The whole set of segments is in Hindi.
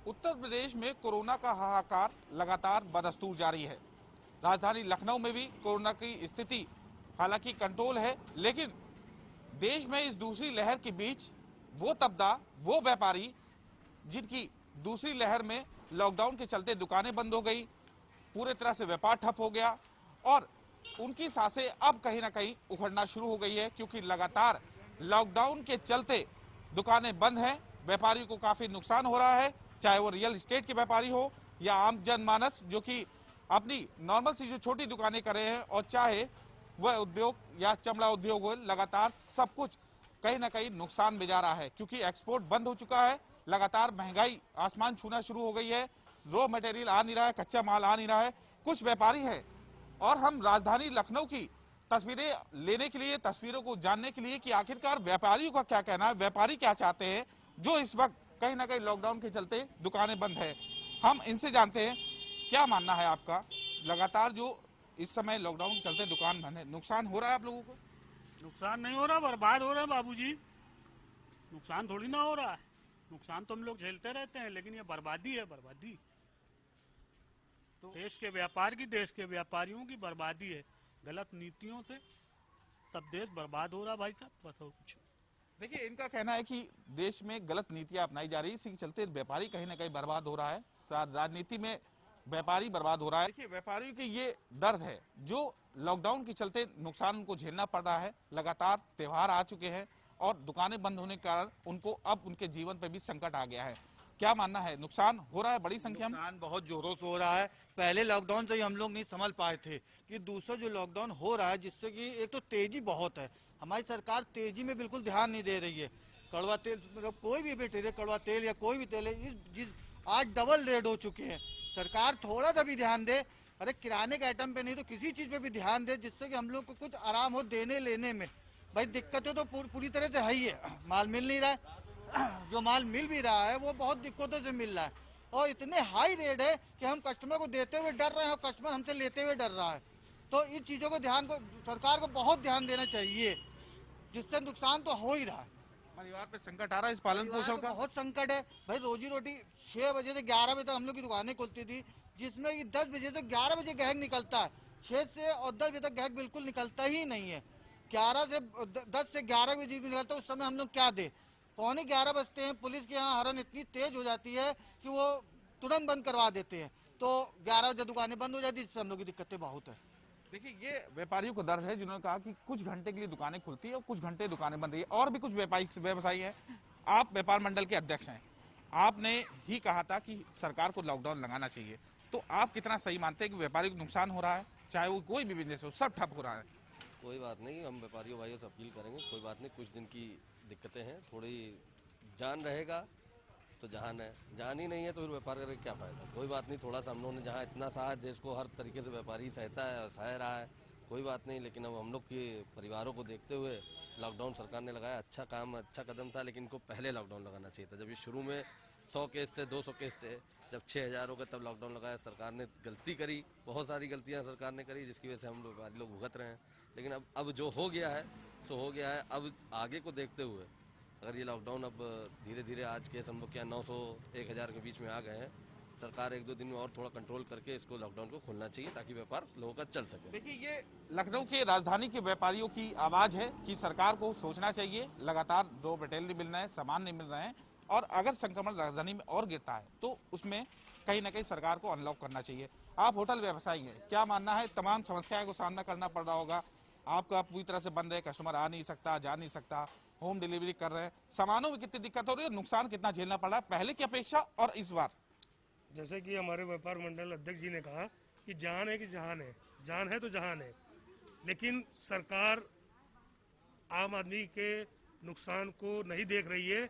उत्तर प्रदेश में कोरोना का हाहाकार लगातार बदस्तूर जारी है। राजधानी लखनऊ में भी कोरोना की स्थिति हालांकि कंट्रोल है, लेकिन देश में इस दूसरी लहर के बीच वो तबका, वो व्यापारी जिनकी दूसरी लहर में लॉकडाउन के चलते दुकानें बंद हो गई, पूरे तरह से व्यापार ठप हो गया और उनकी सांसें अब कहीं ना कहीं उखड़ना शुरू हो गई है, क्योंकि लगातार लॉकडाउन के चलते दुकानें बंद हैं। व्यापारियों को काफी नुकसान हो रहा है, चाहे वो रियल एस्टेट के व्यापारी हो या आम जनमानस जो कि अपनी नॉर्मल सी जो छोटी दुकानें कर रहे हैं, और चाहे वह उद्योग या चमड़ा उद्योग हो, लगातार सब कुछ कहीं ना कहीं नुकसान में जा रहा है, क्योंकि एक्सपोर्ट बंद हो चुका है। लगातार महंगाई आसमान छूना शुरू हो गई है, रॉ मटेरियल आ नहीं रहा है, कच्चा माल आ नहीं रहा है। कुछ व्यापारी हैं और हम राजधानी लखनऊ की तस्वीरें लेने के लिए, तस्वीरों को जानने के लिए कि आखिरकार व्यापारियों का क्या कहना है, व्यापारी क्या चाहते हैं, जो इस वक्त कहीं ना कहीं लॉकडाउन के चलते दुकानें बंद है, हम इनसे जानते हैं क्या मानना है आपका। लगातार जो इस समय लॉकडाउन के चलते दुकान बंद है, नुकसान हो रहा है आप लोगों को? नुकसान नहीं हो रहा, बर्बाद हो रहा है बाबूजी। नुकसान थोड़ी ना हो रहा है, नुकसान तो हम लोग झेलते रहते हैं, लेकिन ये बर्बादी है, बर्बादी तो देश के व्यापार की, देश के व्यापारियों की बर्बादी है। गलत नीतियों से सब देश बर्बाद हो रहा भाई साहब, बस और कुछ। देखिए, इनका कहना है कि देश में गलत नीतियां अपनाई जा रही है, इसी के चलते व्यापारी कहीं ना कहीं बर्बाद हो रहा है, राजनीति में व्यापारी बर्बाद हो रहा है। देखिए, व्यापारियों की ये दर्द है जो लॉकडाउन के चलते नुकसान उनको झेलना पड़ रहा है। लगातार त्योहार आ चुके हैं और दुकानें बंद होने के कारण उनको अब उनके जीवन पर भी संकट आ गया है। क्या मानना है, नुकसान हो रहा है बड़ी संख्या में? नुकसान बहुत जोरों से हो रहा है। पहले लॉकडाउन से ही हम लोग नहीं संभल पाए थे कि दूसरा जो लॉकडाउन हो रहा है, जिससे कि एक तो तेजी बहुत है, हमारी सरकार तेजी में बिल्कुल ध्यान नहीं दे रही है। कड़वा तेल, मतलब कोई भी मटेरियल, कड़वा तेल या कोई भी तेल है, आज डबल रेट हो चुके हैं। सरकार थोड़ा सा भी ध्यान दे, अरे किराने के आइटम पे नहीं तो किसी चीज पे भी ध्यान दे, जिससे कि हम लोग को कुछ आराम हो देने लेने में। भाई दिक्कतें तो पूरी तरह से है ही है, माल मिल नहीं रहा है, जो माल मिल भी रहा है वो बहुत दिक्कतों से मिल रहा है, और इतने हाई रेट है कि हम कस्टमर को देते हुए डर रहे हैं और कस्टमर हमसे लेते हुए डर रहा है। तो इन चीजों को सरकार को बहुत ध्यान देना चाहिए, जिससे नुकसान तो हो ही रहा है। परिवार पे संकट आ रहा है इस पालन पोषण का? बहुत संकट है भाई। रोजी रोटी 6 बजे से 11 बजे तक हम लोग की दुकानें खुलती थी, जिसमें कि 10 बजे से 11 बजे ग्राहक निकलता है। 6 से और 10 बजे तक ग्राहक बिल्कुल निकलता ही नहीं है। 10 से 11 बजे निकलता है, उस समय हम लोग क्या दे। 11:15 बजते हैं, पुलिस के यहाँ हॉर्न इतनी तेज हो जाती है कि वो तुरंत बंद करवा देते हैं, तो 11 बजे दुकानें बंद हो जाती है, जिससे हम लोग की दिक्कतें बहुत है। देखिए, ये व्यापारियों को दर्द है, जिन्होंने कहा कि कुछ घंटे के लिए दुकानें खुलती है और कुछ घंटे दुकानें बंद रही है। और भी कुछ व्यवसायी हैं, आप व्यापार मंडल के अध्यक्ष हैं, आपने ही कहा था कि सरकार को लॉकडाउन लगाना चाहिए, तो आप कितना सही मानते हैं कि व्यापारी को नुकसान हो रहा है, चाहे वो कोई भी बिजनेस हो, सब ठप हो रहा है? कोई बात नहीं, हम व्यापारियों भाइयों से अपील करेंगे, कोई बात नहीं, कुछ दिन की दिक्कतें हैं, थोड़ी जान रहेगा तो जहान है, जान ही नहीं है तो फिर व्यापार करके क्या फायदा। कोई बात नहीं, थोड़ा सा हम लोगों ने जहाँ इतना सहा देश को, हर तरीके से व्यापारी सहता है, सह रहा है, कोई बात नहीं, लेकिन अब हम लोग के परिवारों को देखते हुए लॉकडाउन सरकार ने लगाया, अच्छा काम, अच्छा कदम था, लेकिन इनको पहले लॉकडाउन लगाना चाहिए था। जब ये शुरू में 100 केस थे, 200 केस थे, जब 6000 हो गए तब लॉकडाउन लगाया। सरकार ने गलती करी, बहुत सारी गलतियां सरकार ने करी, जिसकी वजह से हम व्यापारी लोग भुगत रहे हैं। लेकिन अब जो हो गया है सो हो गया है। अब आगे को देखते हुए अगर ये लॉकडाउन अब धीरे धीरे, आज के हम लोग क्या 900-1000 के बीच में आ गए हैं, सरकार 1-2 दिन में और थोड़ा कंट्रोल करके इसको लॉकडाउन को खोलना चाहिए, ताकि व्यापार लोगों का चल सके। देखिए, ये लखनऊ के राजधानी के व्यापारियों की आवाज है कि सरकार को सोचना चाहिए। लगातार रॉ मटेरियल नहीं मिल रहे हैं, सामान नहीं मिल रहे हैं, और अगर संक्रमण राजधानी में और गिरता है तो उसमें कहीं ना कहीं सरकार को अनलॉक करना चाहिए। आप होटल व्यवसायी हैं, क्या मानना है, तमाम समस्याओं को सामना करना पड़ रहा होगा, आपका पूरी तरह से बंद है, कस्टमर आ नहीं सकता, जा नहीं सकता, होम डिलीवरी कर रहे हैं, सामानों में कितनी दिक्कत हो रही है, नुकसान कितना झेलना पड़ रहा है पहले की अपेक्षा और इस बार? जैसे कि हमारे व्यापार मंडल अध्यक्ष जी ने कहा कि जान है कि जहान है, जान है तो जहान है, लेकिन सरकार आम आदमी के नुकसान को नहीं देख रही है।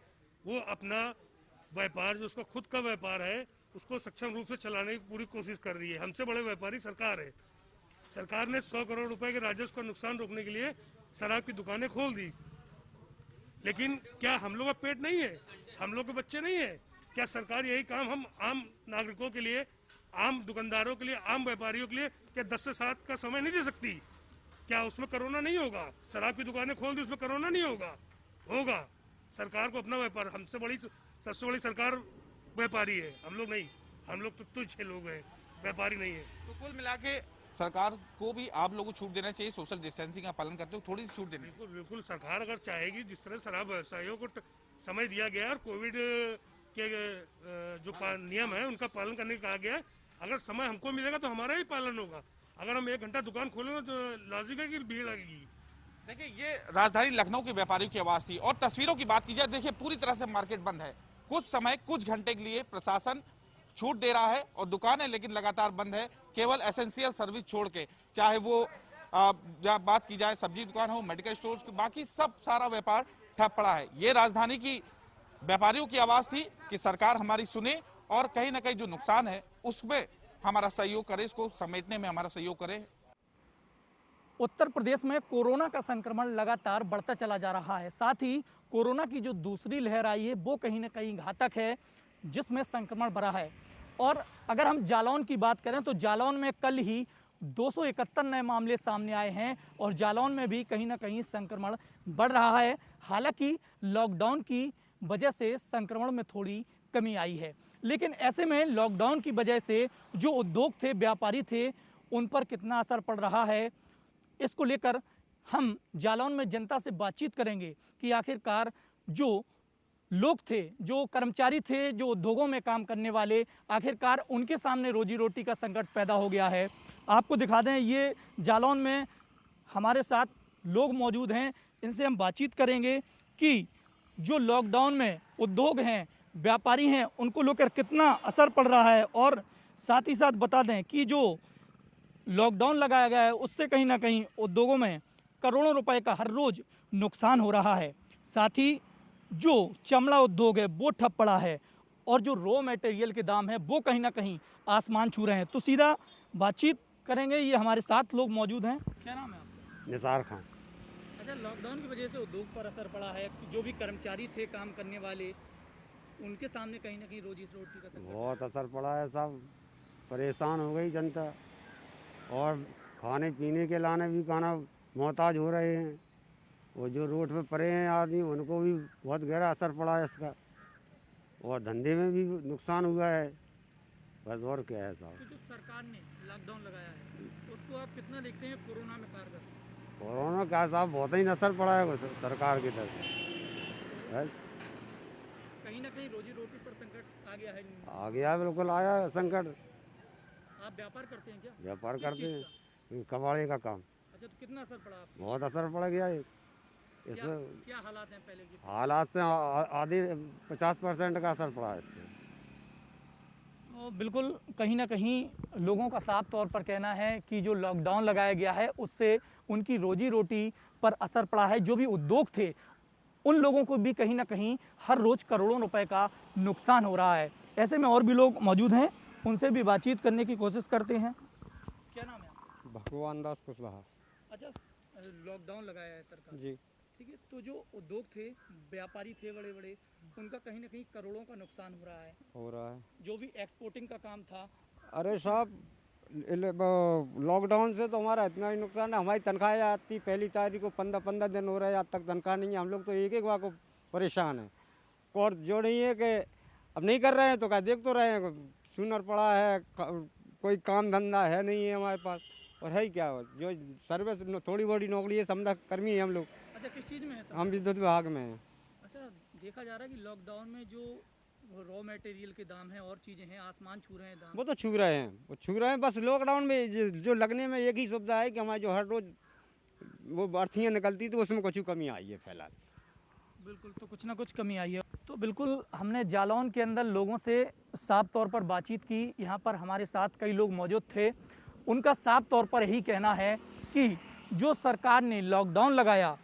वो अपना व्यापार, जो उसका खुद का व्यापार है, उसको सक्षम रूप से चलाने की पूरी कोशिश कर रही है। हमसे बड़े व्यापारी सरकार है। सरकार ने 100 करोड़ रुपए के राजस्व का नुकसान रोकने के लिए शराब की दुकानें खोल दी, लेकिन क्या हम लोग का पेट नहीं है, हम लोग के बच्चे नहीं है? क्या सरकार यही काम हम आम नागरिकों के लिए, आम दुकानदारों के लिए, आम व्यापारियों के लिए क्या 10 से 7 का समय नहीं दे सकती? क्या उसमें कोरोना नहीं होगा? शराब की दुकानें खोल दी, उसमें कोरोना नहीं होगा? होगा। सरकार को अपना व्यापार, हमसे बड़ी, सबसे बड़ी सरकार व्यापारी है, हम लोग नहीं, हम लोग तो तुच्छ लोग हैं, व्यापारी नहीं है। तो कुल मिला के सरकार को भी आप लोगों को छूट देना चाहिए, सोशल डिस्टेंसिंग का पालन करते हो थोड़ी सी छूट देनी। बिल्कुल बिल्कुल, सरकार अगर चाहेगी, जिस तरह शराब व्यवसायियों को समय दिया गया है और कोविड के जो नियम है उनका पालन करने को कहा गया है, अगर समय हमको मिलेगा तो हमारा ही पालन होगा। अगर हम 1 घंटा दुकान खोलेंगे तो लॉजिक है कि भीड़ लगेगी। देखिए, ये राजधानी लखनऊ के व्यापारियों की आवाज थी। और तस्वीरों की बात की जाए, देखिए पूरी तरह से मार्केट बंद है। कुछ समय, कुछ घंटे के लिए प्रशासन छूट दे रहा है और दुकानें लेकिन लगातार बंद है, केवल एसेंशियल सर्विस छोड़ के। चाहे वो जब बात की जाए सब्जी दुकान हो, मेडिकल स्टोर्स, बाकी सब सारा व्यापार ठप पड़ा है। ये राजधानी की व्यापारियों की आवाज थी कि सरकार हमारी सुने और कहीं ना कहीं जो नुकसान है उसमें हमारा सहयोग करे, इसको समेटने में हमारा सहयोग करे। उत्तर प्रदेश में कोरोना का संक्रमण लगातार बढ़ता चला जा रहा है। साथ ही कोरोना की जो दूसरी लहर आई है वो कहीं ना कहीं घातक है, जिसमें संक्रमण बढ़ा है। और अगर हम जालौन की बात करें तो जालौन में कल ही 271 नए मामले सामने आए हैं और जालौन में भी कहीं ना कहीं संक्रमण बढ़ रहा है। हालांकि लॉकडाउन की वजह से संक्रमण में थोड़ी कमी आई है, लेकिन ऐसे में लॉकडाउन की वजह से जो उद्योग थे, व्यापारी थे, उन पर कितना असर पड़ रहा है, इसको लेकर हम जालौन में जनता से बातचीत करेंगे कि आखिरकार जो लोग थे, जो कर्मचारी थे, जो उद्योगों में काम करने वाले, आखिरकार उनके सामने रोजी रोटी का संकट पैदा हो गया है। आपको दिखा दें, ये जालौन में हमारे साथ लोग मौजूद हैं, इनसे हम बातचीत करेंगे कि जो लॉकडाउन में उद्योग हैं, व्यापारी हैं, उनको लेकर कितना असर पड़ रहा है। और साथ ही साथ बता दें कि जो लॉकडाउन लगाया गया है उससे कहीं ना कहीं उद्योगों में करोड़ों रुपए का हर रोज नुकसान हो रहा है। साथ ही जो चमड़ा उद्योग है वो ठप पड़ा है और जो रॉ मटेरियल के दाम है वो कहीं ना कहीं आसमान छू रहे हैं। तो सीधा बातचीत करेंगे, ये हमारे साथ लोग मौजूद हैं। क्या नाम है आपका? निसार खान। अच्छा, लॉकडाउन की वजह से उद्योग पर असर पड़ा है, जो भी कर्मचारी थे काम करने वाले, उनके सामने कहीं ना कहीं रोजी रोटी का संकट बहुत असर पड़ा है, सब परेशान हो गई जनता और खाने पीने के लाने भी खाना मोहताज हो रहे हैं। वो जो रोड पे पड़े हैं आदमी, उनको भी बहुत गहरा असर पड़ा है इसका और धंधे में भी नुकसान हुआ है। बस और क्या है साहब। तो जो सरकार ने लॉकडाउन लगाया है उसको आप कितना देखते हैं कोरोना में कारगर? कोरोना का साहब बहुत ही असर पड़ा है सरकार की तरफ। बस कहीं ना कहीं रोजी रोटी पर संकट आ गया है। आ गया, बिल्कुल आया संकट। आप व्यापार करते हैं क्या? व्यापार किस करते चीज़ हैं, कबाड़े का काम। अच्छा, तो कितना असर पड़ा आपको? बहुत असर पड़ गया है क्या, इसमें। क्या हालात हैं पहले की? हालात से आधे 50% का असर पड़ा है इसमें। तो बिल्कुल कहीं ना कहीं लोगों का साफ तौर पर कहना है कि जो लॉकडाउन लगाया गया है उससे उनकी रोजी रोटी पर असर पड़ा है। जो भी उद्योग थे उन लोगों को भी कहीं ना कहीं हर रोज़ करोड़ों रुपए का नुकसान हो रहा है। ऐसे में और भी लोग मौजूद हैं, उनसे भी बातचीत करने की कोशिश करते हैं। क्या नाम है आपका? भगवान दास कुशवाहा। अच्छा, लॉकडाउन लगाया है सरकार, जी। ठीक है, तो जो उद्योग थे, व्यापारी थे बड़े बड़े, उनका कहीं ना कहीं करोड़ों का नुकसान हो रहा है। जो भी एक्सपोर्टिंग का काम था। अरे साहब, लॉकडाउन से तो हमारा इतना ही नुकसान है। हमारी तनख्वाह आती पहली तारीख को, 15 दिन हो रहे हैं, आज तक तनख्वाह नहीं है। हम लोग तो एक बार को परेशान हैं। और जो नहीं है कि अब नहीं कर रहे हैं तो क्या देख तो रहे हैं, सुनर पड़ा है, कोई काम धंधा है नहीं है हमारे पास। और है क्या, जो सर्विस थोड़ी बड़ी नौकरी है, समझा कर्मी है हम लोग। अच्छा, किस चीज़ में है सर? हम विद्युत विभाग में हैं। अच्छा, देखा जा रहा है कि लॉकडाउन में जो रॉ मटेरियल के दाम हैं और चीज़ें हैं, आसमान छू रहे हैं दाम। वो तो छू रहे हैं, वो छू रहे हैं। बस लॉकडाउन में जो लगने में एक ही सुविधा है कि हमारे जो हर रोज वो अर्थियाँ निकलती तो उसमें कुछ कमी आई है फिलहाल। बिल्कुल, तो कुछ ना कुछ कमी आई है। तो बिल्कुल हमने जालौन के अंदर लोगों से साफ तौर पर बातचीत की। यहाँ पर हमारे साथ कई लोग मौजूद थे, उनका साफ तौर पर यही कहना है कि जो सरकार ने लॉकडाउन लगाया,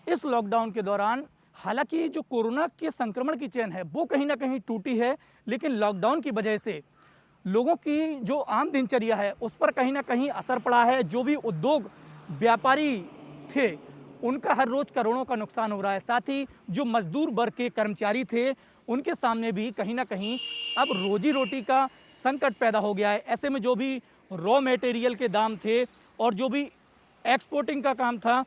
इस लॉकडाउन के दौरान हालांकि जो कोरोना के संक्रमण की चेन है वो कहीं ना कहीं टूटी है, लेकिन लॉकडाउन की वजह से लोगों की जो आम दिनचर्या है उस पर कहीं ना कहीं असर पड़ा है। जो भी उद्योग व्यापारी थे उनका हर रोज करोड़ों का नुकसान हो रहा है। साथ ही जो मजदूर वर्ग के कर्मचारी थे उनके सामने भी कहीं ना कहीं अब रोजी रोटी का संकट पैदा हो गया है। ऐसे में जो भी रॉ मटेरियल के दाम थे और जो भी एक्सपोर्टिंग का काम था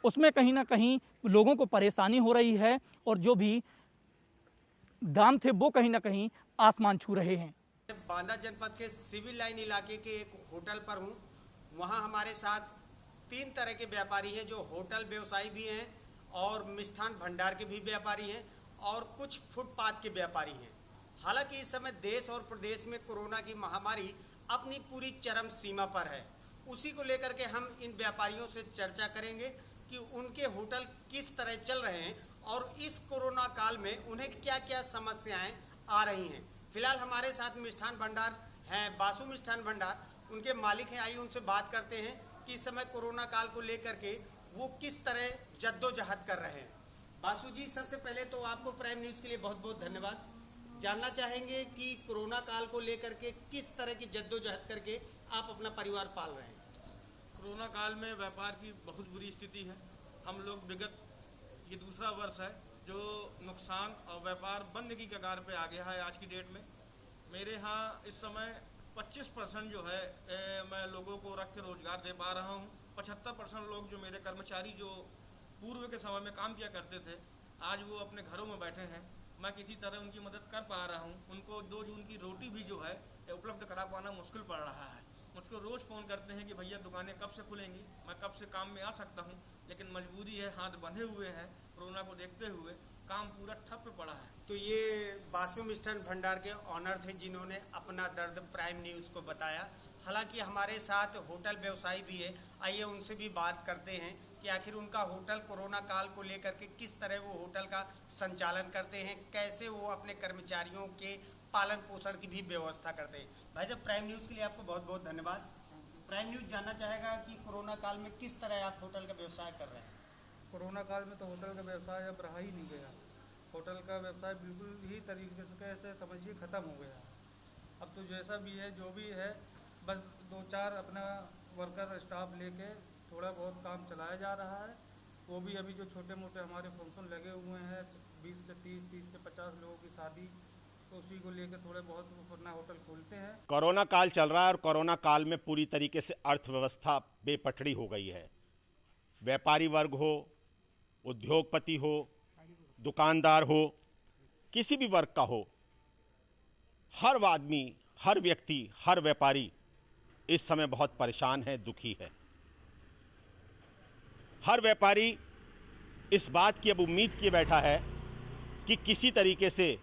उसमें कहीं ना कहीं लोगों को परेशानी हो रही है और जो भी दाम थे वो कहीं ना कहीं आसमान छू रहे हैं। बांदा जनपद के सिविल लाइन इलाके के एक होटल पर हूँ। वहाँ हमारे साथ 3 तरह के व्यापारी हैं, जो होटल व्यवसायी भी हैं और मिष्ठान भंडार के भी व्यापारी हैं और कुछ फुटपाथ के व्यापारी हैं। हालांकि इस समय देश और प्रदेश में कोरोना की महामारी अपनी पूरी चरम सीमा पर है। उसी को लेकर के हम इन व्यापारियों से चर्चा करेंगे कि उनके होटल किस तरह चल रहे हैं और इस कोरोना काल में उन्हें क्या क्या समस्याएं आ रही हैं। फिलहाल हमारे साथ मिष्ठान भंडार हैं, बासु मिष्ठान भंडार, उनके मालिक हैं। आइए उनसे बात करते हैं कि इस समय कोरोना काल को लेकर के वो किस तरह जद्दोजहद कर रहे हैं। बासु जी, सबसे पहले तो आपको प्राइम न्यूज़ के लिए बहुत बहुत धन्यवाद। जानना चाहेंगे कि कोरोना काल को लेकर के किस तरह की जद्दोजहद करके आप अपना परिवार पाल रहे हैं। कोरोना काल में व्यापार की बहुत बुरी स्थिति है। हम लोग विगत ये दूसरा वर्ष है जो नुकसान और व्यापार बंद की कगार पे आ गया है। आज की डेट में मेरे यहाँ इस समय 25% जो है मैं लोगों को रख के रोजगार दे पा रहा हूँ। 75% लोग जो मेरे कर्मचारी जो पूर्व के समय में काम किया करते थे, आज वो अपने घरों में बैठे हैं। मैं किसी तरह उनकी मदद कर पा रहा हूँ। उनको 2 जून की रोटी भी जो है उपलब्ध करा पाना मुश्किल पड़ रहा है। मुझको रोज़ फ़ोन करते हैं कि भैया दुकानें कब से खुलेंगी, मैं कब से काम में आ सकता हूँ, लेकिन मजबूरी है, हाथ बंधे हुए हैं। कोरोना को देखते हुए काम पूरा ठप पड़ा है। तो ये बासु मिष्ठान भंडार के ऑनर थे जिन्होंने अपना दर्द प्राइम न्यूज़ को बताया। हालांकि हमारे साथ होटल व्यवसायी भी है, आइए उनसे भी बात करते हैं कि आखिर उनका होटल कोरोना काल को लेकर के किस तरह वो होटल का संचालन करते हैं, कैसे वो अपने कर्मचारियों के पालन पोषण की भी व्यवस्था करते हैं। भाई साहब, प्राइम न्यूज़ के लिए आपको बहुत बहुत धन्यवाद। प्राइम न्यूज़ जानना चाहेगा कि कोरोना काल में किस तरह आप होटल का व्यवसाय कर रहे हैं। कोरोना काल में तो होटल का व्यवसाय अब रहा ही नहीं गया। होटल का व्यवसाय बिल्कुल ही तरीके से समझिए ख़त्म हो गया। अब तो जैसा भी है, जो भी है, बस 2-4 अपना वर्कर स्टाफ लेके थोड़ा बहुत काम चलाया जा रहा है। वो भी अभी जो छोटे मोटे हमारे फंक्शन लगे हुए हैं, 20 से 30 से 50 लोगों की शादी, तो उसी को लेकर थोड़े बहुत अपना होटल खोलते हैं। कोरोना काल चल रहा है और कोरोना काल में पूरी तरीके से अर्थव्यवस्था बेपटरी हो गई है। व्यापारी वर्ग हो, उद्योगपति हो, दुकानदार हो, किसी भी वर्ग का हो, हर आदमी, हर व्यक्ति, हर व्यापारी इस समय बहुत परेशान है, दुखी है। हर व्यापारी इस बात की अब उम्मीद किए बैठा है कि किसी तरीके से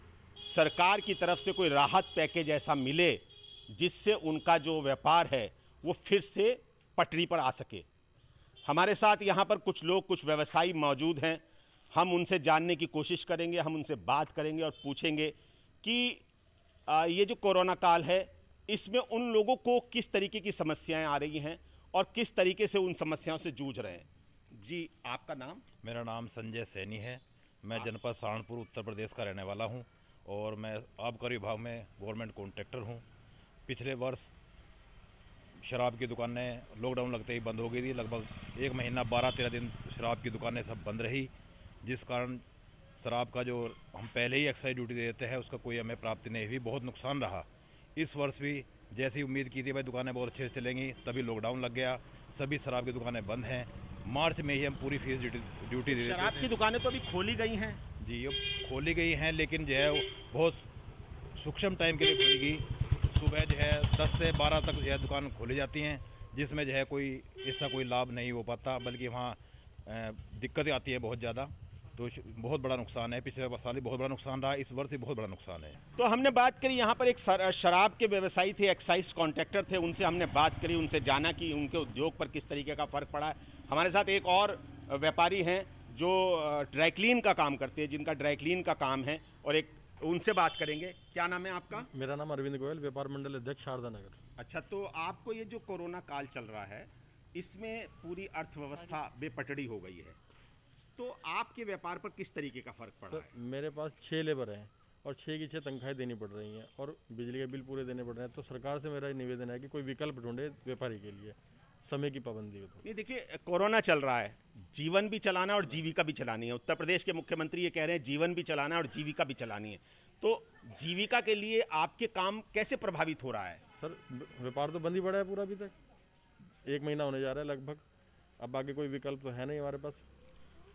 सरकार की तरफ से कोई राहत पैकेज ऐसा मिले जिससे उनका जो व्यापार है वो फिर से पटरी पर आ सके। हमारे साथ यहाँ पर कुछ लोग, कुछ व्यवसायी मौजूद हैं। हम उनसे जानने की कोशिश करेंगे, हम उनसे बात करेंगे और पूछेंगे कि ये जो कोरोना काल है इसमें उन लोगों को किस तरीके की समस्याएं आ रही हैं और किस तरीके से उन समस्याओं से जूझ रहे हैं। जी, आपका नाम? मेरा नाम संजय सैनी है। मैं जनपद सहारनपुर उत्तर प्रदेश का रहने वाला हूं और मैं आबकारी विभाग में गवर्नमेंट कॉन्ट्रैक्टर हूं। पिछले वर्ष शराब की दुकानें लॉकडाउन लगते ही बंद हो गई थी। लगभग 1 महीना 12-13 दिन शराब की दुकानें सब बंद रही, जिस कारण शराब का जो हम पहले ही एक्साइज ड्यूटी दे देते हैं उसका कोई हमें प्राप्ति नहीं हुई, बहुत नुकसान रहा। इस वर्ष भी जैसी उम्मीद की थी भाई दुकानें बहुत अच्छे से चलेंगी, तभी लॉकडाउन लग गया, सभी शराब की दुकानें बंद हैं। मार्च में ही हम पूरी फीस ड्यूटी दे शराब की दुकानें तो अभी खोली गई हैं? जी, अब खोली गई हैं, लेकिन जो है बहुत सूक्ष्म टाइम के लिए खोली गई। सुबह जो है 10 से 12 तक जो है दुकान खोली जाती हैं, जिसमें जो है कोई इसका कोई लाभ नहीं हो पाता, बल्कि वहाँ दिक्कतें आती हैं बहुत ज़्यादा। तो बहुत बड़ा नुकसान है। पिछले साल ही बहुत बड़ा नुकसान रहा, इस वर्ष भी बहुत बड़ा नुकसान है। तो हमने बात करी, यहाँ पर एक शराब के व्यवसायी थे, एक्साइज कॉन्ट्रैक्टर थे, उनसे हमने बात करी, उनसे जाना कि उनके उद्योग पर किस तरीके का फ़र्क पड़ा है। हमारे साथ एक और व्यापारी हैं जो ड्राई क्लीन का काम करते हैं, जिनका ड्राई क्लीन का काम है, और एक उनसे बात करेंगे। क्या नाम है आपका? मेरा नाम अरविंद गोयल, व्यापार मंडल अध्यक्ष शारदा नगर। अच्छा, तो आपको ये जो कोरोना काल चल रहा है इसमें पूरी अर्थव्यवस्था बेपटड़ी हो गई है, तो आपके व्यापार पर किस तरीके का फ़र्क पड़ा है? मेरे पास 6 लेबर हैं और 6 की 6 तनख्वाहें देनी पड़ रही हैं और बिजली के बिल पूरे देने पड़ रहे हैं। तो सरकार से मेरा निवेदन है कि कोई विकल्प ढूंढे व्यापारी के लिए, समय की पाबंदी हो। तो नहीं, देखिए, कोरोना चल रहा है, जीवन भी चलाना और जीविका भी चलानी है। उत्तर प्रदेश के मुख्यमंत्री ये कह रहे हैं जीवन भी चलाना और जीविका भी चलानी है, तो जीविका के लिए आपके काम कैसे प्रभावित हो रहा है? सर, व्यापार तो बंद ही पड़ा है पूरा, अभी तक 1 महीना होने जा रहा है लगभग। अब आगे कोई विकल्प तो है नहीं हमारे पास।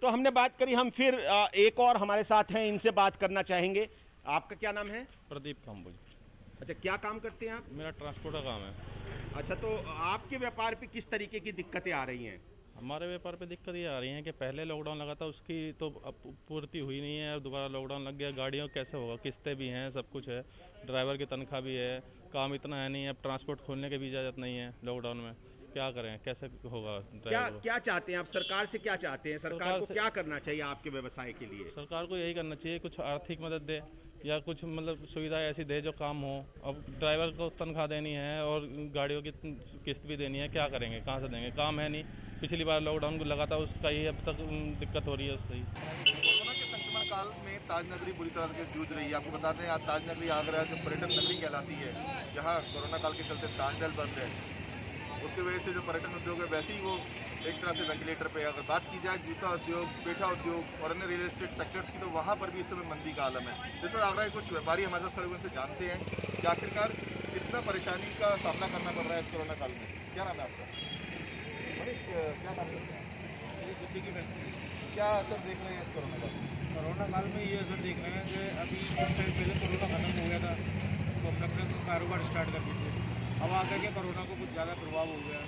तो हमने बात करी, हम फिर एक और हमारे साथ हैं, इनसे बात करना चाहेंगे। आपका क्या नाम है? प्रदीप काम्बोज। अच्छा, क्या काम करते हैं आप? मेरा ट्रांसपोर्ट का काम है। अच्छा, तो आपके व्यापार पे किस तरीके की दिक्कतें आ रही हैं? हमारे व्यापार पे दिक्कत ये आ रही है कि पहले लॉकडाउन लगा था, उसकी तो अब पूर्ति हुई नहीं है। अब दोबारा लॉकडाउन लग गया, गाड़ियों कैसे होगा? किस्तें भी हैं, सब कुछ है, ड्राइवर की तनख्वाह भी है, काम इतना है नहीं। अब ट्रांसपोर्ट खोलने की भी इजाज़त नहीं है लॉकडाउन में। क्या करें, कैसे होगा? क्या चाहते हैं आप? सरकार से क्या चाहते हैं? सरकार को क्या करना चाहिए आपके व्यवसाय के लिए? सरकार को यही करना चाहिए, कुछ आर्थिक मदद दे या कुछ मतलब सुविधा ऐसी दे जो काम हो। अब ड्राइवर को तनख्वाह देनी है और गाड़ियों की किस्त भी देनी है, क्या करेंगे, कहाँ से देंगे? काम है नहीं। पिछली बार लॉकडाउन को लगा था, उसका ही अब तक दिक्कत हो रही है उससे ही। कोरोना के संक्रमण काल में ताज नगरी बुरी तरह से जूझ रही है। आपको बताते हैं, आज ताज नगरी आगरा जो पर्यटन नगरी कहलाती है, जहाँ कोरोना काल के चलते ताजमहल बंद है, उसकी वजह से जो पर्यटन उद्योग है वैसे ही वो एक तरह से वेंटिलेटर पे। अगर बात की जाए जूता उद्योग, पेठा उद्योग और अन्य रियल एस्टेट सेक्टर्स की, तो वहाँ पर भी इस समय मंदी का आलम है। जिसमें आगरा के कुछ व्यापारी हमारे साथ खड़े हुए उनसे जानते हैं कि आखिरकार कितना परेशानी का सामना करना पड़ रहा है इस कोरोना काल में। क्या नाम है आपका? मनीष, क्या काम करते हैं? जूते की फैक्ट्री। क्या असर देख रहे हैं इस कोरोना काल में? कोरोना काल में ये असर देख रहे हैं कि अभी कुछ टाइम पहले कोरोना खत्म हो गया था तो अपना अपना कारोबार स्टार्ट कर दिए थे। अब आकर के कोरोना को कुछ ज़्यादा प्रभाव हो गया,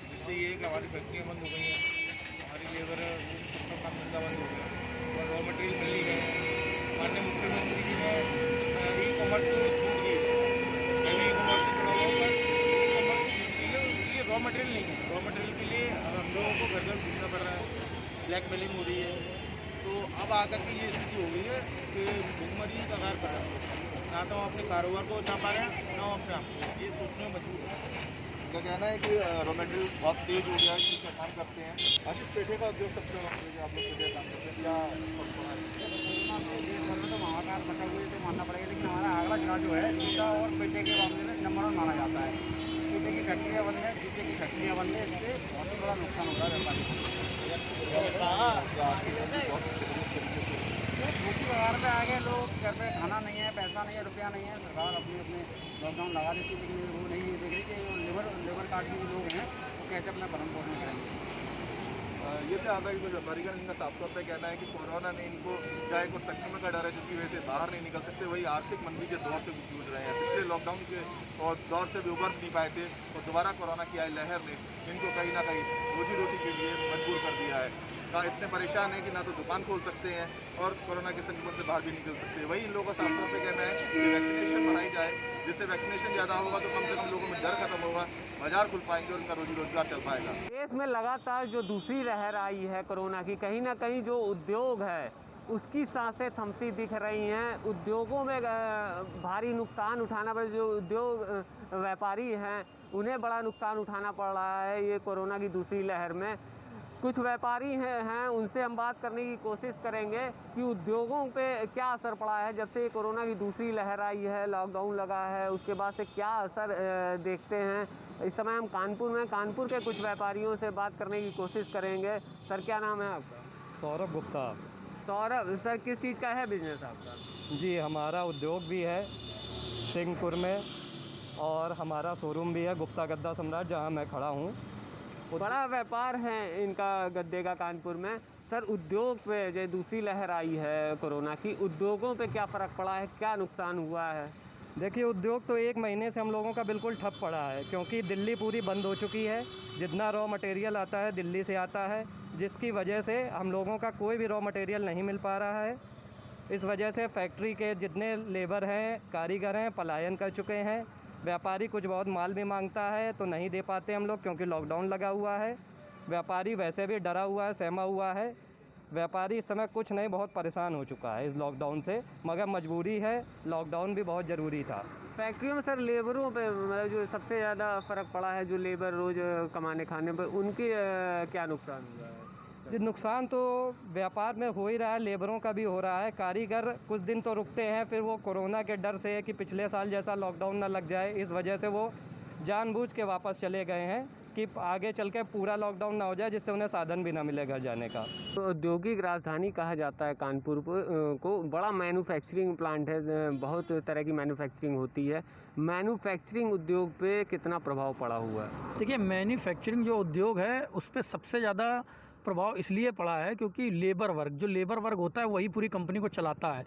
जिससे ये कि हमारी फैक्ट्रियाँ बंद हो गई हैं, हमारी लेबर सबका काम धंधा बंद हो गया और रॉ मटेरियल मिल नहीं गए। माननीय मुख्यमंत्री जी ने ई कॉमर्स को छूट दी, ई कॉमर्स से जुड़ा हुआ, ई कॉमर्स के लिए रॉ मटेरियल नहीं है। रॉ मटेरियल के लिए हम लोगों को घर घर घूमना पड़ रहा है, ब्लैक मेलिंग हो रही है। तो अब आकर के ये स्थिति हो गई है कि भूखमरी का कगार पर है। ना तो हम अपने कारोबार को ना पा रहे हैं, ना अपने आप को, ये सोचने में मजबूर है। उनका कहना है कि रॉ मटेरियल बहुत तेज हो गया है, जिसका काम करते हैं। आज इस पेठे का उद्योग सबसे आप लोग पेठे काम करते हैं क्या? देश भर में तो महाकाल बचा हुए तो मानना पड़ेगा, लेकिन हमारा आगरा जिला जो है जूता और पेटे के मामले में नंबर 1 माना जाता है। जूते की फैक्ट्रियाँ बंद है, जूते की फैक्ट्रियाँ बंद है, इससे बहुत ही बड़ा नुकसान हो रहा है व्यापारी को। भूखी कगार पे आ गए लोग, घर पे खाना नहीं है, पैसा नहीं है, रुपया नहीं है। सरकार अपने अपने लॉकडाउन लगा देती है, लेकिन वो नहीं देख रही कि लेबर कार्ड के लोग हैं वो कैसे अपना भरण पोषण करेंगे। ये तो आता है कि कुछ व्यापारीगण, इनका साफ तौर पर कहना है कि कोरोना ने इनको चाहे कुछ संक्रमण का डर है जिसकी वजह से बाहर नहीं निकल सकते, वही आर्थिक मंदी के दौर से जूझ रहे हैं। पिछले लॉकडाउन के और दौर से भी उबर नहीं पाए थे और दोबारा कोरोना की आई लहर ने इनको कहीं ना कहीं रोजी रोटी के लिए मजबूर कर दिया है। इतने परेशान है कि ना तो दुकान खोल सकते हैं और कोरोना के संक्रमण से बाहर भी निकल सकते हैं। वही इन लोगों का साफ तौर पर कहना है कि वैक्सीनेशन बढ़ाई जाए, जिससे वैक्सीनेशन ज़्यादा होगा तो कम से कम लोगों में डर खत्म होगा, बाजार खुल पाएंगे और उनका रोजी रोजगार चल पाएगा। देश में लगातार जो दूसरी लहर आई है कोरोना की, कहीं ना कहीं जो उद्योग है उसकी सांसें थमती दिख रही हैं। उद्योगों में भारी नुकसान उठाना पड़, जो उद्योग व्यापारी हैं उन्हें बड़ा नुकसान उठाना पड़ रहा है ये कोरोना की दूसरी लहर में। कुछ व्यापारी हैं उनसे हम बात करने की कोशिश करेंगे कि उद्योगों पे क्या असर पड़ा है जब से कोरोना की दूसरी लहर आई है, लॉकडाउन लगा है, उसके बाद से क्या असर देखते हैं। इस समय हम कानपुर के कुछ व्यापारियों से बात करने की कोशिश करेंगे। सर, क्या नाम है आपका? सौरभ गुप्ता। सौरभ सर, किस चीज़ का है बिजनेस आपका? जी, हमारा उद्योग भी है सिंहपुर में और हमारा शोरूम भी है गुप्ता गद्दा सम्राट, जहां मैं खड़ा हूं। बड़ा व्यापार है इनका गद्दे का कानपुर में। सर, उद्योग पे जो दूसरी लहर आई है कोरोना की, उद्योगों पे क्या फ़र्क पड़ा है, क्या नुकसान हुआ है? देखिए, उद्योग तो 1 महीने से हम लोगों का बिल्कुल ठप पड़ा है, क्योंकि दिल्ली पूरी बंद हो चुकी है। जितना रॉ मटेरियल आता है दिल्ली से आता है, जिसकी वजह से हम लोगों का कोई भी रॉ मटेरियल नहीं मिल पा रहा है। इस वजह से फैक्ट्री के जितने लेबर हैं, कारीगर हैं, पलायन कर चुके हैं। व्यापारी कुछ बहुत माल भी मांगता है तो नहीं दे पाते हम लोग, क्योंकि लॉकडाउन लगा हुआ है। व्यापारी वैसे भी डरा हुआ है, सहमा हुआ है। व्यापारी इस समय कुछ नहीं, बहुत परेशान हो चुका है इस लॉकडाउन से, मगर मजबूरी है, लॉकडाउन भी बहुत ज़रूरी था। फैक्ट्रियों में सर लेबरों पे मतलब जो सबसे ज़्यादा फ़र्क पड़ा है, जो लेबर रोज़ कमाने खाने पर, उनके क्या नुकसान हुआ है? जी, नुकसान तो व्यापार में हो ही रहा है, लेबरों का भी हो रहा है। कारीगर कुछ दिन तो रुकते हैं, फिर वो कोरोना के डर से कि पिछले साल जैसा लॉकडाउन ना लग जाए, इस वजह से वो जानबूझ के वापस चले गए हैं कि आगे चल के पूरा लॉकडाउन ना हो जाए, जिससे उन्हें साधन भी ना मिले घर जाने का। तो औद्योगिक राजधानी कहा जाता है कानपुर को, बड़ा मैन्युफैक्चरिंग प्लांट है, बहुत तरह की मैन्युफैक्चरिंग होती है। मैन्युफैक्चरिंग उद्योग पे कितना प्रभाव पड़ा हुआ है? देखिए, मैन्युफैक्चरिंग जो उद्योग है उस पर सबसे ज़्यादा प्रभाव इसलिए पड़ा है क्योंकि लेबर वर्क होता है वही पूरी कंपनी को चलाता है।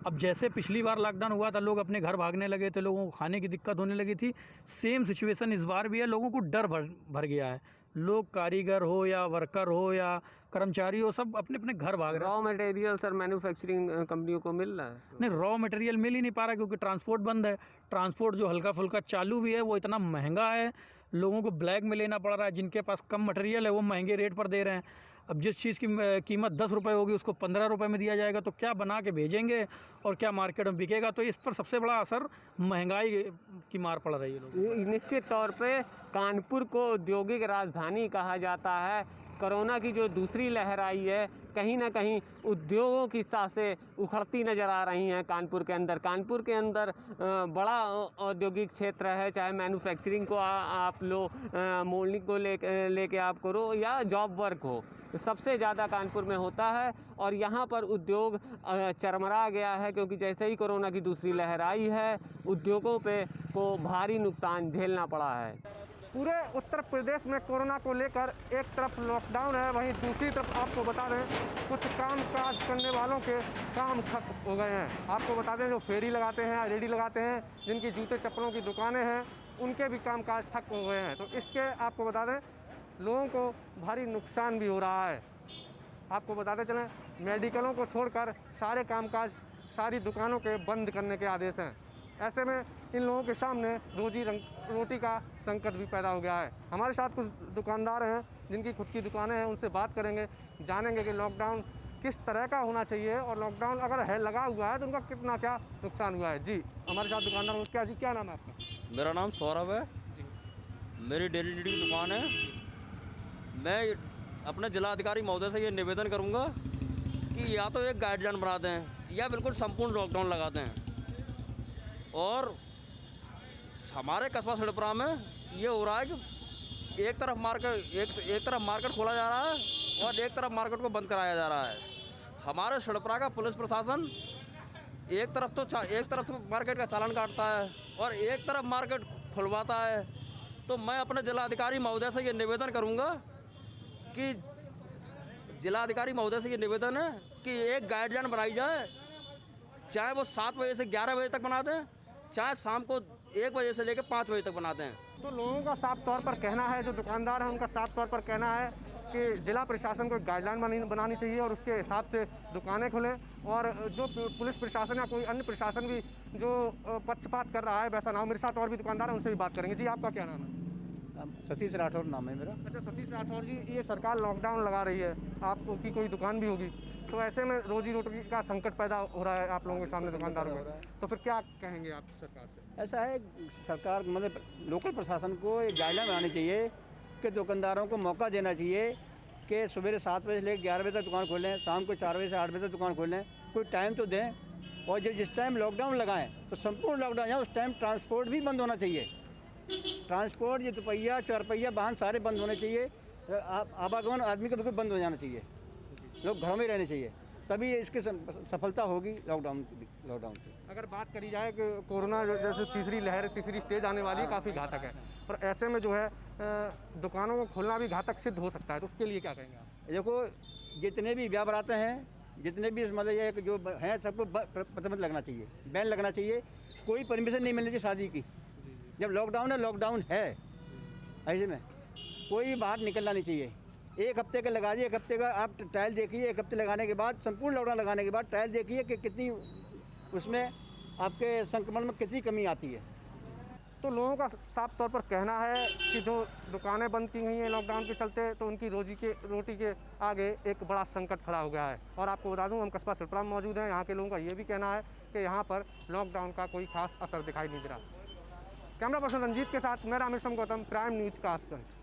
अब जैसे पिछली बार लॉकडाउन हुआ था, लोग अपने घर भागने लगे थे, लोगों को खाने की दिक्कत होने लगी थी, सेम सिचुएशन इस बार भी है। लोगों को डर भर गया है। लोग कारीगर हो या वर्कर हो या कर्मचारी हो, सब अपने अपने घर भाग रहे हैं। रॉ मटेरियल सर मैन्युफैक्चरिंग कंपनियों को मिल रहा है? नहीं, रॉ मटेरियल मिल ही नहीं पा रहा क्योंकि ट्रांसपोर्ट बंद है। ट्रांसपोर्ट जो हल्का फुल्का चालू भी है वो इतना महंगा है, लोगों को ब्लैक में लेना पड़ रहा है। जिनके पास कम मटेरियल है वो महंगे रेट पर दे रहे हैं। अब जिस चीज़ की कीमत 10 रुपये होगी उसको 15 रुपये में दिया जाएगा, तो क्या बना के भेजेंगे और क्या मार्केट में बिकेगा? तो इस पर सबसे बड़ा असर महंगाई की मार पड़ रही है लोगों को। निश्चित तौर पे कानपुर को औद्योगिक राजधानी कहा जाता है। कोरोना की जो दूसरी लहर आई है, कहीं ना कहीं उद्योगों की सांसें उखड़ती नज़र आ रही हैं कानपुर के अंदर। कानपुर के अंदर बड़ा औद्योगिक क्षेत्र है, चाहे मैन्युफैक्चरिंग को आप लो, मोल्डिंग को लेके आप करो या जॉब वर्क हो, सबसे ज़्यादा कानपुर में होता है। और यहाँ पर उद्योग चरमरा गया है क्योंकि जैसे ही कोरोना की दूसरी लहर आई है, उद्योगों को भारी नुकसान झेलना पड़ा है। पूरे उत्तर प्रदेश में कोरोना को लेकर एक तरफ लॉकडाउन है, वहीं दूसरी तरफ आपको बता दें कुछ काम काज करने वालों के काम ठप हो गए हैं। आपको बता दें जो फेरी लगाते हैं, रेडी लगाते हैं, जिनकी जूते चप्पलों की दुकानें हैं, उनके भी काम काज ठप हो गए हैं। तो इसके आपको बता दें लोगों को भारी नुकसान भी हो रहा है। आपको बताते चलें मेडिकलों को छोड़कर सारे कामकाज, सारी दुकानों के बंद करने के आदेश हैं। ऐसे में इन लोगों के सामने रोटी का संकट भी पैदा हो गया है। हमारे साथ कुछ दुकानदार हैं जिनकी खुद की दुकानें हैं, उनसे बात करेंगे, जानेंगे कि लॉकडाउन किस तरह का होना चाहिए और लॉकडाउन अगर है लगा हुआ है तो उनका कितना क्या नुकसान हुआ है। जी हमारे साथ दुकानदार क्या नाम है आपका? मेरा नाम सौरभ है, मेरी डेली नीड की दुकान है। मैं अपने जिलाधिकारी महोदय से ये निवेदन करूंगा कि या तो एक गाइडलाइन बना दें या बिल्कुल संपूर्ण लॉकडाउन लगा दें। और हमारे कस्बा सड़पुरा में ये हो रहा है कि एक तरफ मार्केट खोला जा रहा है और एक तरफ मार्केट को बंद कराया जा रहा है। हमारे सड़पुरा का पुलिस प्रशासन एक तरफ तो मार्केट का चालान काटता है और एक तरफ मार्केट खुलवाता है। तो मैं अपने जिलाधिकारी महोदय से ये निवेदन करूंगा कि जिलाधिकारी महोदय से ये निवेदन है कि एक गाइडलाइन बनाई जाए, चाहे वो 7 बजे से 11 बजे तक बना दें, चाहे शाम को 1 बजे से लेकर 5 बजे तक बना दें। तो लोगों का साफ तौर पर कहना है, जो दुकानदार हैं उनका साफ तौर पर कहना है कि जिला प्रशासन को एक गाइडलाइन बनानी चाहिए और उसके हिसाब से दुकानें खुलें। और जो पुलिस प्रशासन या कोई अन्य प्रशासन भी जो पक्षपात कर रहा है वैसा ना हो। मेरे साथ और भी दुकानदार हैं, उनसे भी बात करेंगे। जी आपका क्या नाम है? सतीश राठौर नाम है मेरा। अच्छा सतीश राठौर जी, ये सरकार लॉकडाउन लगा रही है, आपकी कोई दुकान भी होगी, तो ऐसे में रोजी रोटी का संकट पैदा हो रहा है आप लोगों के सामने दुकानदारों में, तो फिर क्या कहेंगे आप सरकार से? ऐसा है सरकार मतलब लोकल प्रशासन को एक गाइडलाइन बनानी चाहिए कि दुकानदारों को मौका देना चाहिए कि सुबह 7 बजे से लेकर 11 बजे तक दुकान खोलें, शाम को 4 बजे से 8 बजे तक दुकान खोलें, कोई टाइम तो दें। और जिस टाइम लॉकडाउन लगाएं तो संपूर्ण लॉकडाउन है, उस टाइम ट्रांसपोर्ट भी बंद होना चाहिए। ट्रांसपोर्ट ये दोपहिया 4 पहिया वाहन सारे बंद होने चाहिए। आवागमन आदमी का बिल्कुल बंद हो जाना चाहिए, लोग घरों में रहने चाहिए, तभी इसकी सफलता होगी लॉकडाउन की। अगर बात करी जाए कि कोरोना जैसे तीसरी स्टेज आने वाली है, काफ़ी घातक है, पर ऐसे में जो है दुकानों को खोलना भी घातक सिद्ध हो सकता है, तो उसके लिए क्या कहेंगे आप? देखो जितने भी व्यापार आते हैं, जितने भी मतलब ये जो हैं सबको प्रतिबंध लगना चाहिए, बैन लगना चाहिए। कोई परमिशन नहीं मिलनी चाहिए शादी की। जब लॉकडाउन है ऐसे में कोई बाहर निकलना नहीं चाहिए। 1 हफ्ते का लगा दिए, 1 हफ्ते का आप ट्रायल देखिए, 1 हफ्ते लगाने के बाद संपूर्ण लॉकडाउन लगाने के बाद ट्रायल देखिए कि कितनी उसमें आपके संक्रमण में कितनी कमी आती है। तो लोगों का साफ तौर पर कहना है कि जो दुकानें बंद की गई हैं लॉकडाउन के चलते, तो उनकी रोटी के आगे एक बड़ा संकट खड़ा हो गया है। और आपको बता दूं हम कस्बा सड़पुरा में मौजूद हैं, यहाँ के लोगों का ये भी कहना है कि यहाँ पर लॉकडाउन का कोई खास असर दिखाई नहीं दे रहा। कैमरा पर्सन रंजीत के साथ मैं रामेश्वरम गौतम, प्राइम न्यूज़ कासगंज।